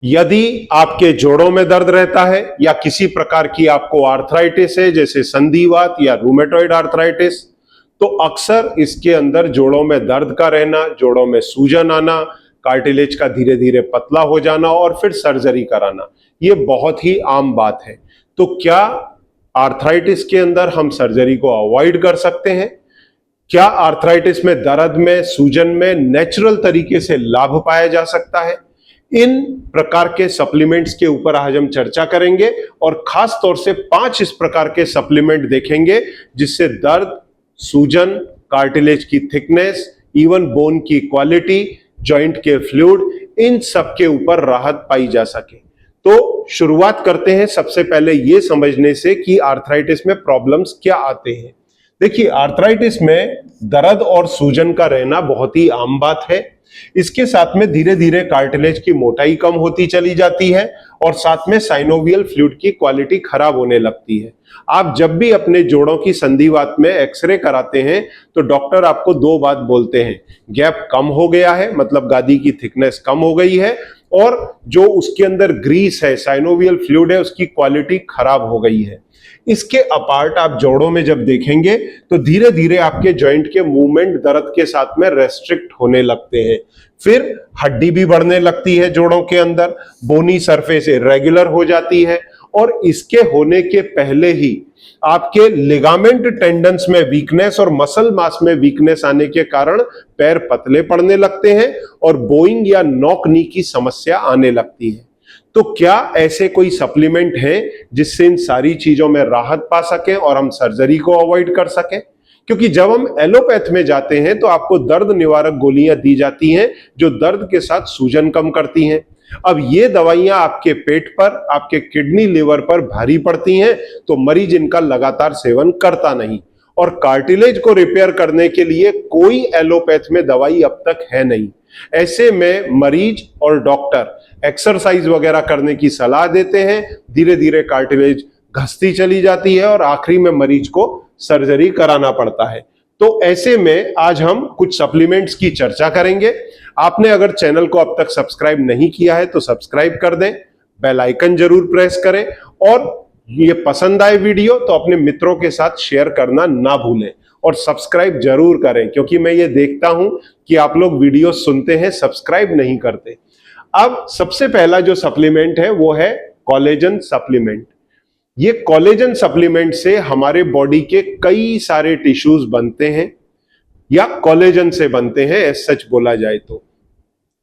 यदि आपके जोड़ों में दर्द रहता है या किसी प्रकार की आपको आर्थराइटिस है, जैसे संधिवात या रूमेटॉइड आर्थराइटिस, तो अक्सर इसके अंदर जोड़ों में दर्द का रहना, जोड़ों में सूजन आना, कार्टिलेज का धीरे धीरे पतला हो जाना और फिर सर्जरी कराना, ये बहुत ही आम बात है। तो क्या आर्थराइटिस के अंदर हम सर्जरी को अवॉइड कर सकते हैं? क्या आर्थराइटिस में दर्द में सूजन में नेचुरल तरीके से लाभ पाया जा सकता है? इन प्रकार के सप्लीमेंट्स के ऊपर आज हम चर्चा करेंगे और खास तौर से 5 इस प्रकार के सप्लीमेंट देखेंगे जिससे दर्द, सूजन, कार्टिलेज की थिकनेस, इवन बोन की क्वालिटी, जॉइंट के फ्लूइड, इन सब के ऊपर राहत पाई जा सके। तो शुरुआत करते हैं सबसे पहले ये समझने से कि आर्थराइटिस में प्रॉब्लम्स क्या आते हैं। देखिए, आर्थराइटिस में दर्द और सूजन का रहना बहुत ही आम बात है। इसके साथ में धीरे धीरे कार्टिलेज की मोटाई कम होती चली जाती है और साथ में साइनोवियल फ्लूइड की क्वालिटी खराब होने लगती है। आप जब भी अपने जोड़ों की संधिवात में एक्सरे कराते हैं तो डॉक्टर आपको 2 बात बोलते हैं, गैप कम हो गया है, मतलब गादी की थिकनेस कम हो गई है, और जो उसके अंदर ग्रीस है, साइनोवियल फ्लूइड है, उसकी क्वालिटी खराब हो गई है। इसके अपार्ट आप जोड़ों में जब देखेंगे तो धीरे धीरे आपके जॉइंट के मूवमेंट दर्द के साथ में रेस्ट्रिक्ट होने लगते हैं। फिर हड्डी भी बढ़ने लगती है जोड़ों के अंदर, बोनी सरफेस इरेगुलर हो जाती है और इसके होने के पहले ही आपके लिगामेंट टेंडन्स में वीकनेस और मसल मास में वीकनेस आने के कारण पैर पतले पड़ने लगते हैं और बोइंग या नॉक नी की समस्या आने लगती है। तो क्या ऐसे कोई सप्लीमेंट हैं जिससे इन सारी चीजों में राहत पा सकें और हम सर्जरी को अवॉइड कर सकें? क्योंकि जब हम एलोपैथ में जाते हैं तो आपको दर्द निवारक गोलियां दी जाती हैं जो दर्द के साथ सूजन कम करती हैं। अब ये दवाइयां आपके पेट पर, आपके किडनी लिवर पर भारी पड़ती हैं तो मरीज इनका लगातार सेवन करता नहीं, और कार्टिलेज को रिपेयर करने के लिए कोई एलोपैथ में दवाई अब तक है नहीं। ऐसे में मरीज और डॉक्टर एक्सरसाइज वगैरह करने की सलाह देते हैं, धीरे धीरे कार्टिलेज घसती चली जाती है और आखिरी में मरीज को सर्जरी कराना पड़ता है। तो ऐसे में आज हम कुछ सप्लीमेंट्स की चर्चा करेंगे। आपने अगर चैनल को अब तक सब्सक्राइब नहीं किया है तो सब्सक्राइब कर दें, बेल आइकन जरूर प्रेस करें, और ये पसंद आए वीडियो तो अपने मित्रों के साथ शेयर करना ना भूलें और सब्सक्राइब जरूर करें, क्योंकि मैं ये देखता हूं कि आप लोग वीडियो सुनते हैं, सब्सक्राइब नहीं करते। अब सबसे पहला जो सप्लीमेंट है वो है कोलेजन सप्लीमेंट। ये कोलेजन सप्लीमेंट से हमारे बॉडी के कई सारे टिश्यूज बनते हैं या कोलेजन से बनते हैं, एज सच बोला जाए तो।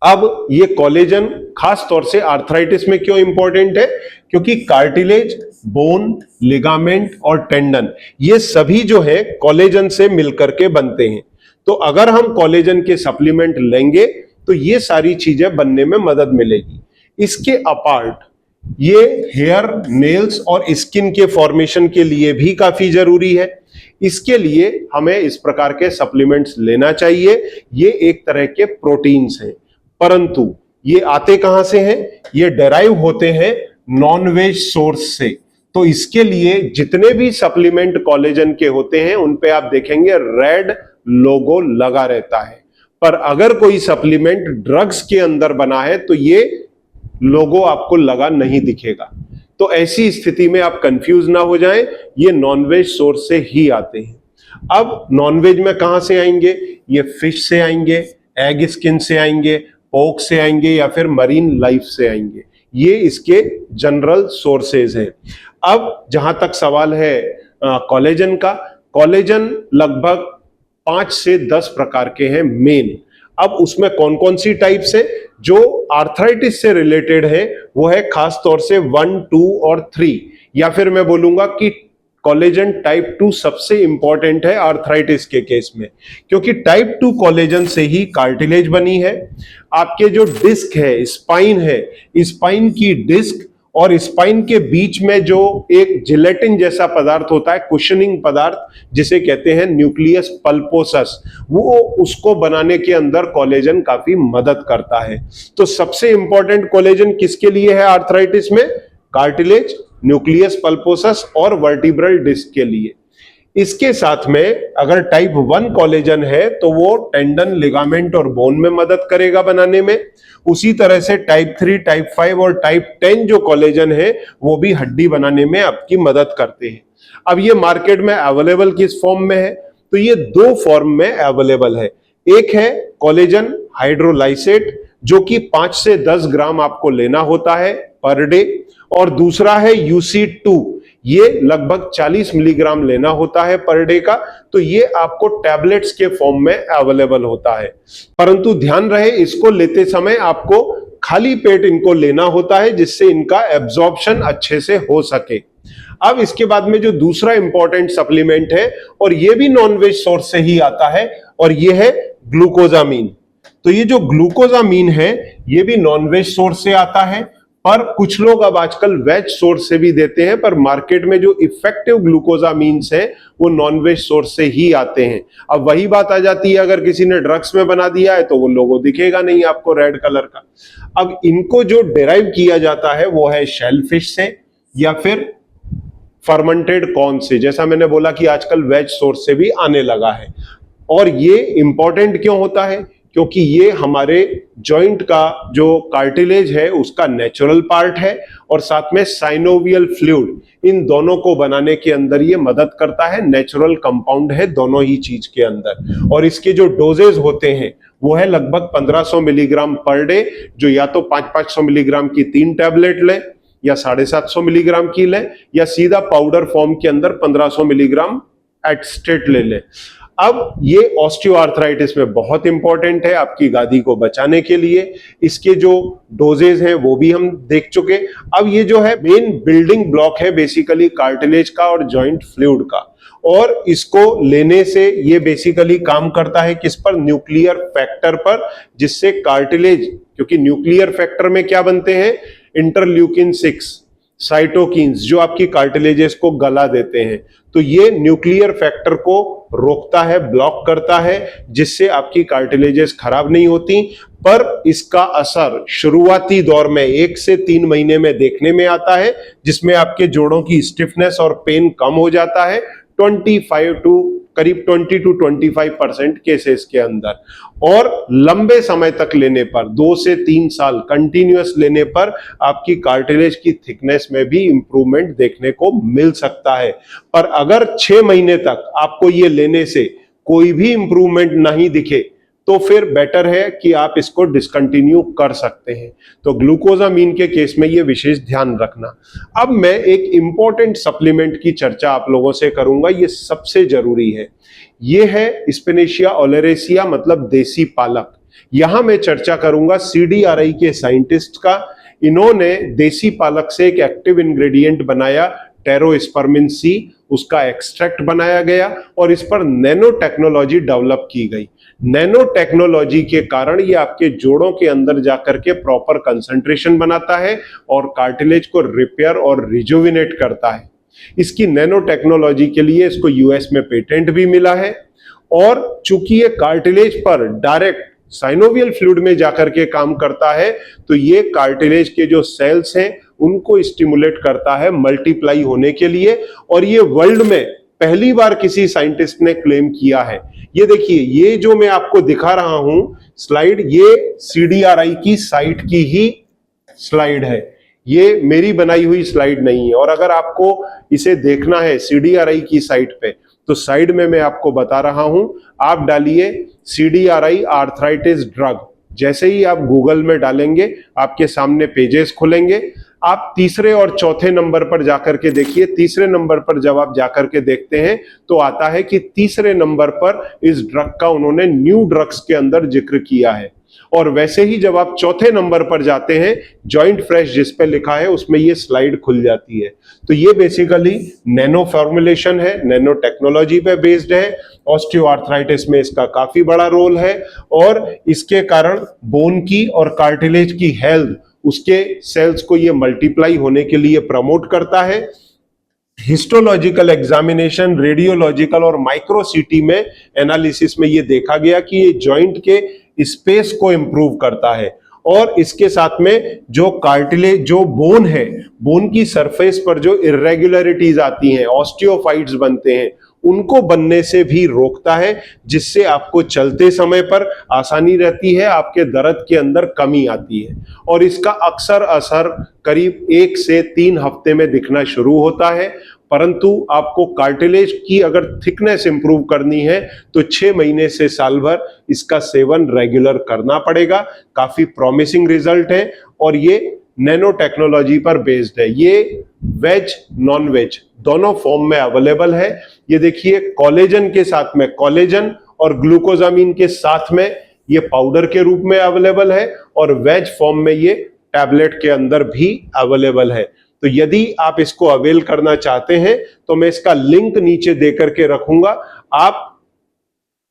अब ये कोलेजन खास तौर से आर्थराइटिस में क्यों इंपॉर्टेंट है? क्योंकि कार्टिलेज, बोन, लिगामेंट और टेंडन, ये सभी जो है कोलेजन से मिलकर के बनते हैं। तो अगर हम कोलेजन के सप्लीमेंट लेंगे तो ये सारी चीजें बनने में मदद मिलेगी। इसके अपार्ट ये हेयर, नेल्स और स्किन के फॉर्मेशन के लिए भी काफी जरूरी है। इसके लिए हमें इस प्रकार के सप्लीमेंट्स लेना चाहिए। ये एक तरह के प्रोटीन्स हैं, परंतु ये आते कहां से हैं? ये डेराइव होते हैं नॉन वेज सोर्स से। तो इसके लिए जितने भी सप्लीमेंट कोलेजन के होते हैं उन पे आप देखेंगे रेड लोगो लगा रहता है, पर अगर कोई सप्लीमेंट ड्रग्स के अंदर बना है तो ये लोगो आपको लगा नहीं दिखेगा। तो ऐसी स्थिति में आप कंफ्यूज ना हो जाएं, ये नॉनवेज सोर्स से ही आते हैं। अब नॉनवेज में कहां से आएंगे? ये फिश से आएंगे, एग स्किन से आएंगे, पोर्क से आएंगे या फिर मरीन लाइफ से आएंगे। ये इसके जनरल सोर्सेज हैं। अब जहां तक सवाल है कोलेजन का, कोलेजन लगभग 5 से 10 प्रकार के हैं मेन। अब उसमें कौन कौन सी टाइप्स है जो आर्थराइटिस से रिलेटेड है? वो है खास तौर से 1, 2 और 3, या फिर मैं बोलूंगा कि कोलेजन टाइप 2 सबसे इंपॉर्टेंट है आर्थराइटिस के केस में, क्योंकि टाइप 2 कोलेजन से ही कार्टिलेज बनी है। आपके जो डिस्क है, स्पाइन है, स्पाइन की डिस्क और स्पाइन के बीच में जो एक जिलेटिन जैसा पदार्थ होता है, कुशनिंग पदार्थ, जिसे कहते हैं न्यूक्लियस पल्पोसस, वो उसको बनाने के अंदर कोलेजन काफी मदद करता है। तो सबसे इंपॉर्टेंट कोलेजन किसके लिए है आर्थराइटिस में? कार्टिलेज, न्यूक्लियस पल्पोसस और वर्टिब्रल डिस्क के लिए। इसके साथ में अगर टाइप 1 कोलेजन है तो वो टेंडन, लिगामेंट और बोन में मदद करेगा बनाने में। उसी तरह से टाइप 3, टाइप 5 और टाइप 10 जो कोलेजन है वो भी हड्डी बनाने में आपकी मदद करते हैं। अब ये मार्केट में अवेलेबल किस फॉर्म में है? तो ये दो फॉर्म में अवेलेबल है। एक है कोलेजन हाइड्रोलाइसेट जो कि 5 से 10 ग्राम आपको लेना होता है पर डे, और दूसरा है UC2, ये लगभग 40 मिलीग्राम लेना होता है पर डे का। तो ये आपको टैबलेट्स के फॉर्म में अवेलेबल होता है, परंतु ध्यान रहे इसको लेते समय आपको खाली पेट इनको लेना होता है जिससे इनका एब्जॉर्प्शन अच्छे से हो सके। अब इसके बाद में जो दूसरा इंपॉर्टेंट सप्लीमेंट है, और ये भी नॉनवेज सोर्स से ही आता है, और ये है ग्लूकोजामीन। तो ये जो ग्लूकोजामीन है ये भी नॉनवेज सोर्स से आता है, पर कुछ लोग अब आजकल वेज सोर्स से भी देते हैं, पर मार्केट में जो इफेक्टिव ग्लूकोजामीन्स है वो नॉनवेज सोर्स से ही आते हैं। अब वही बात आ जाती है, अगर किसी ने ड्रग्स में बना दिया है तो वो लोगो दिखेगा नहीं आपको रेड कलर का। अब इनको जो डिराइव किया जाता है वो है शेलफिश से या फिर फर्मेंटेड कॉर्न से, जैसा मैंने बोला कि आजकल वेज सोर्स से भी आने लगा है। और ये इंपॉर्टेंट क्यों होता है? क्योंकि ये हमारे जॉइंट का जो कार्टिलेज है उसका नेचुरल पार्ट है, और साथ में साइनोवियल फ्लूइड, इन दोनों को बनाने के अंदर ये मदद करता है। नेचुरल कंपाउंड है दोनों ही चीज के अंदर, और इसके जो डोजेज होते हैं वो है लगभग 1500 मिलीग्राम पर डे, जो या तो 500-500 मिलीग्राम की 3 टैबलेट लें, या 750 मिलीग्राम की लें, या सीधा पाउडर फॉर्म के अंदर 1500 मिलीग्राम एटस्टेट ले लें। अब ये ऑस्टियोआर्थराइटिस में बहुत इंपॉर्टेंट है आपकी गादी को बचाने के लिए। इसके जो डोजेज हैं वो भी हम देख चुके। अब ये जो है मेन बिल्डिंग ब्लॉक है बेसिकली कार्टिलेज का और जॉइंट फ्लूइड का, और इसको लेने से ये बेसिकली काम करता है किस पर? न्यूक्लियर फैक्टर पर, जिससे कार्टिलेज, क्योंकि न्यूक्लियर फैक्टर में क्या बनते हैं? इंटरल्यूकिन 6, साइटोकिन्स, जो आपकी कार्टिलेजेस को गला देते हैं। तो ये न्यूक्लियर फैक्टर को रोकता है, ब्लॉक करता है, जिससे आपकी कार्टिलेजेस खराब नहीं होती। पर इसका असर शुरुआती दौर में 1 से 3 महीने में देखने में आता है, जिसमें आपके जोड़ों की स्टिफनेस और पेन कम हो जाता है 20 to 25% केसेस के अंदर। और लंबे समय तक लेने पर, 2 से 3 साल कंटिन्यूअस लेने पर आपकी कार्टिलेज की थिकनेस में भी इंप्रूवमेंट देखने को मिल सकता है। पर अगर 6 महीने तक आपको ये लेने से कोई भी इंप्रूवमेंट नहीं दिखे तो फिर बेटर है कि आप इसको डिसकंटिन्यू कर सकते हैं। तो ग्लूकोजामीन के केस में ये विशेष ध्यान रखना। अब मैं एक इंपॉर्टेंट सप्लीमेंट की चर्चा आप लोगों से करूंगा, ये सबसे जरूरी है। ये है स्पिनेशिया ओलेरेसिया, मतलब देसी पालक। यहां मैं चर्चा करूंगा CDRI के साइंटिस्ट का। इन्होंने देसी पालक से एक एक्टिव इंग्रेडिएंट बनाया, टेरोस्पर्मिन C, उसका एक्सट्रैक्ट बनाया गया और इस पर नैनो टेक्नोलॉजी डेवलप की गई। नैनो टेक्नोलॉजी के कारण ये आपके जोड़ों के अंदर जाकर के प्रॉपर कंसंट्रेशन बनाता है और कार्टिलेज को रिपेयर और रिजुविनेट करता है। इसकी नैनो टेक्नोलॉजी के लिए इसको US में पेटेंट भी मिला है, और चूंकि ये कार्टिलेज पर डायरेक्ट साइनोवियल फ्लूइड में जाकर के काम करता है, तो ये कार्टिलेज के जो सेल्स हैं उनको स्टिमुलेट करता है मल्टीप्लाई होने के लिए। और ये वर्ल्ड में पहली बार किसी साइंटिस्ट ने क्लेम किया है। ये देखिए, ये जो मैं आपको दिखा रहा हूं स्लाइड, ये CDRI की साइट की ही स्लाइड है, ये मेरी बनाई हुई स्लाइड नहीं है। और अगर आपको इसे देखना है CDRI की साइट पे, तो साइड में मैं आपको बता रहा हूं, आप डालिए CDRI आर्थराइटिस ड्रग। जैसे ही आप गूगल में डालेंगे आपके सामने पेजेस खुलेंगे। आप तीसरे और चौथे नंबर पर जाकर के देखिए। तीसरे नंबर पर जब आप जाकर के देखते हैं तो आता है कि तीसरे नंबर पर इस ड्रग का उन्होंने न्यू ड्रग्स के अंदर जिक्र किया है। और वैसे ही जब आप चौथे नंबर पर जाते हैं, जॉइंट फ्रेश जिस पे लिखा है उसमें ये स्लाइड खुल जाती है। तो ये बेसिकली नैनो फॉर्मुलेशन है, नैनो टेक्नोलॉजी पे बेस्ड है। ऑस्टियोआर्थराइटिस में इसका काफी बड़ा रोल है, और इसके कारण बोन की और कार्टिलेज की हेल्थ, उसके सेल्स को ये मल्टीप्लाई होने के लिए प्रमोट करता है। हिस्टोलॉजिकल एग्जामिनेशन, रेडियोलॉजिकल और माइक्रो CT में एनालिसिस में ये देखा गया कि ये जॉइंट के स्पेस को इंप्रूव करता है। और इसके साथ में जो कार्टिलेज, जो बोन है, बोन की सरफेस पर जो इरेगुलरिटीज आती हैं, ऑस्टियोफाइट्स बनते हैं, उनको बनने से भी रोकता है, जिससे आपको चलते समय पर आसानी रहती है, आपके दर्द के अंदर कमी आती है। और इसका अक्सर असर करीब 1 से 3 हफ्ते में दिखना शुरू होता है, परंतु आपको कार्टिलेज की अगर थिकनेस इंप्रूव करनी है तो 6 महीने से साल भर इसका सेवन रेगुलर करना पड़ेगा। काफी प्रॉमिसिंग रिजल्ट है और ये नैनो टेक्नोलॉजी पर बेस्ड है। ये वेज नॉन वेज दोनों फॉर्म में अवेलेबल है। ये देखिए कोलेजन के साथ में, कोलेजन और ग्लूकोजामिन के साथ में ये पाउडर के रूप में अवेलेबल है और वेज फॉर्म में ये टैबलेट के अंदर भी अवेलेबल है। तो यदि आप इसको अवेल करना चाहते हैं तो मैं इसका लिंक नीचे दे करके रखूंगा, आप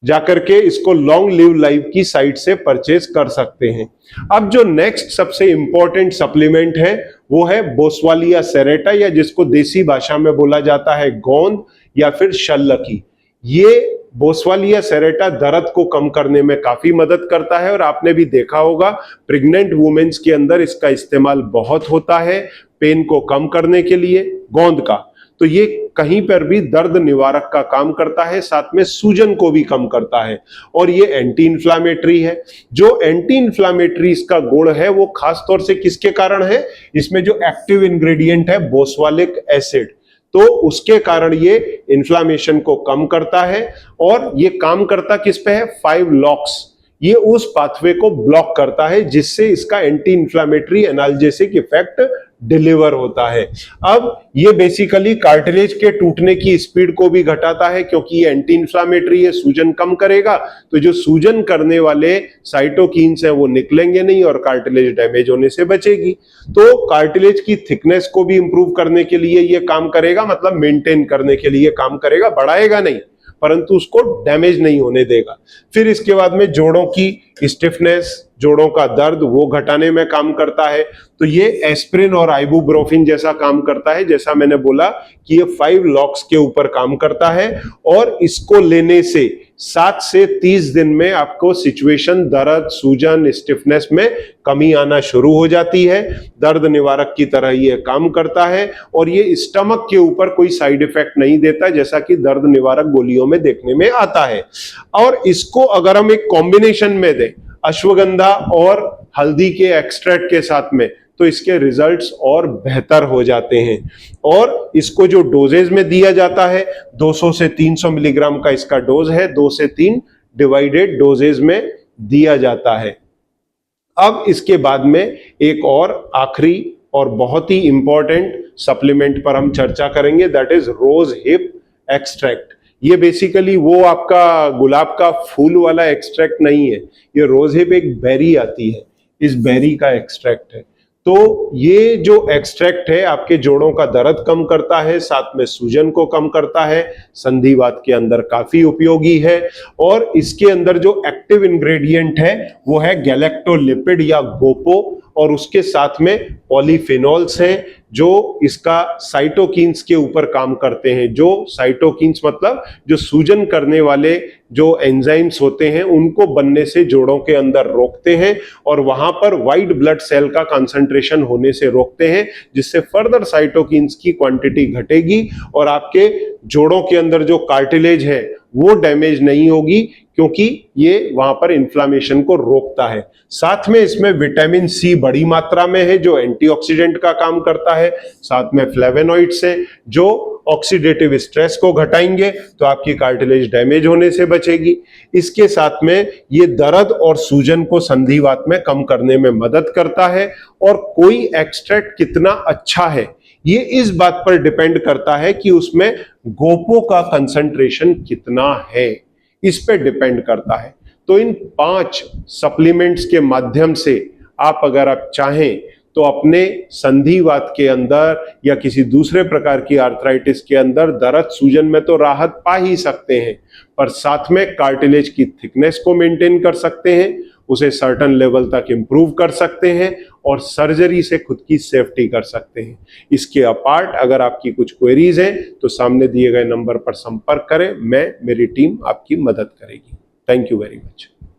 जाकर के इसको लॉन्ग लिव लाइफ की साइट से परचेज कर सकते हैं। अब जो नेक्स्ट सबसे इंपॉर्टेंट सप्लीमेंट है वो है बोस्वालिया सेरेटा, या जिसको देसी भाषा में बोला जाता है गोंद या फिर शल्लकी। ये बोस्वालिया सेरेटा दर्द को कम करने में काफी मदद करता है और आपने भी देखा होगा प्रेग्नेंट वुमेन्स के अंदर इसका इस्तेमाल बहुत होता है पेन को कम करने के लिए, गोंद का। तो ये कहीं पर भी दर्द निवारक का काम करता है, साथ में सूजन को भी कम करता है और ये एंटी इंफ्लामेटरी है। जो एंटी इंफ्लामेटरी इसका गुण है वो खास तौर से किसके कारण है, इसमें जो एक्टिव इंग्रेडिएंट है बोस्वालिक एसिड, तो उसके कारण ये इन्फ्लामेशन को कम करता है। और ये काम करता किस पे है, 5 लॉक्स, ये उस पाथवे को ब्लॉक करता है जिससे इसका anti inflammatory analgesic effect deliver होता है। अब ये बेसिकली कार्टिलेज के टूटने की स्पीड को भी घटाता है, क्योंकि ये एंटी इंफ्लामेटरी है, सूजन कम करेगा, तो जो सूजन करने वाले साइटोकिन्स हैं वो निकलेंगे नहीं और कार्टिलेज डैमेज होने से बचेगी। तो कार्टिलेज की थिकनेस को भी इंप्रूव करने के लिए ये काम करेगा, मतलब मेंटेन करने के लिए काम करेगा, बढ़ाएगा नहीं परंतु उसको डैमेज नहीं होने देगा। फिर इसके बाद में जोड़ों की स्टिफनेस, जोड़ों का दर्द वो घटाने में काम करता है। तो ये एस्प्रिन और आइबुप्रोफिन जैसा काम करता है, जैसा मैंने बोला कि ये 5 लॉक्स के ऊपर काम करता है और इसको लेने से 7 से 30 दिन में आपको सिचुएशन, दर्द, सूजन, स्टिफनेस में कमी आना शुरू हो जाती है। दर्द निवारक की तरह ये काम करता है और ये स्टमक के ऊपर कोई साइड इफेक्ट नहीं देता, जैसा कि दर्द निवारक गोलियों में देखने में आता है। और इसको अगर हम एक कॉम्बिनेशन में दें अश्वगंधा और हल्दी के एक्सट्रैक्ट के साथ में, तो इसके रिजल्ट्स और बेहतर हो जाते हैं। और इसको जो डोजेज में दिया जाता है 200 से 300 मिलीग्राम का इसका डोज है, 2 से 3 डिवाइडेड डोजेज में दिया जाता है। अब इसके बाद में एक और आखिरी और बहुत ही इंपॉर्टेंट सप्लीमेंट पर हम चर्चा करेंगे, that is rose hip extract. ये बेसिकली वो आपका गुलाब का फूल वाला एक्सट्रैक्ट नहीं है, ये रोज हिप एक बेरी आती है, इस बेरी का एक्सट्रैक्ट है। तो ये जो एक्सट्रैक्ट है आपके जोड़ों का दर्द कम करता है, साथ में सूजन को कम करता है, संधिवात के अंदर काफी उपयोगी है। और इसके अंदर जो एक्टिव इंग्रेडिएंट है वो है गैलेक्टोलिपिड या गोपो, और उसके साथ में पॉलीफिनॉल्स हैं जो इसका साइटोकिन्स के ऊपर काम करते हैं। जो साइटोकिन्स मतलब जो सूजन करने वाले जो एंजाइम्स होते हैं उनको बनने से जोड़ों के अंदर रोकते हैं और वहां पर व्हाइट ब्लड सेल का कंसंट्रेशन होने से रोकते हैं, जिससे फर्दर साइटोकिन्स की क्वांटिटी घटेगी और आपके जोड़ों के अंदर जो कार्टिलेज है वो डैमेज नहीं होगी, क्योंकि ये वहां पर इन्फ्लामेशन को रोकता है। साथ में इसमें विटामिन सी बड़ी मात्रा में है जो एंटीऑक्सीडेंट का काम करता है, साथ में फ्लेवोनॉइड्स हैं जो ऑक्सीडेटिव स्ट्रेस को घटाएंगे, तो आपकी कार्टिलेज डैमेज होने से बचेगी। इसके साथ में ये दर्द और सूजन को संधिवात में कम करने में मदद करता है। और कोई एक्सट्रैक्ट कितना अच्छा है ये इस बात पर डिपेंड करता है कि उसमें गोपो का कंसंट्रेशन कितना है, इस पे डिपेंड करता है। तो इन 5 सप्लीमेंट्स के माध्यम से अगर आप चाहें तो अपने संधिवात के अंदर या किसी दूसरे प्रकार की आर्थराइटिस के अंदर दर्द सूजन में तो राहत पा ही सकते हैं, पर साथ में कार्टिलेज की थिकनेस को मेंटेन कर सकते हैं, उसे सर्टेन लेवल तक इंप्रूव कर सकते हैं और सर्जरी से खुद की सेफ्टी कर सकते हैं। इसके अपार्ट अगर आपकी कुछ क्वेरीज हैं तो सामने दिए गए नंबर पर संपर्क करें, मेरी टीम आपकी मदद करेगी। Thank you very much.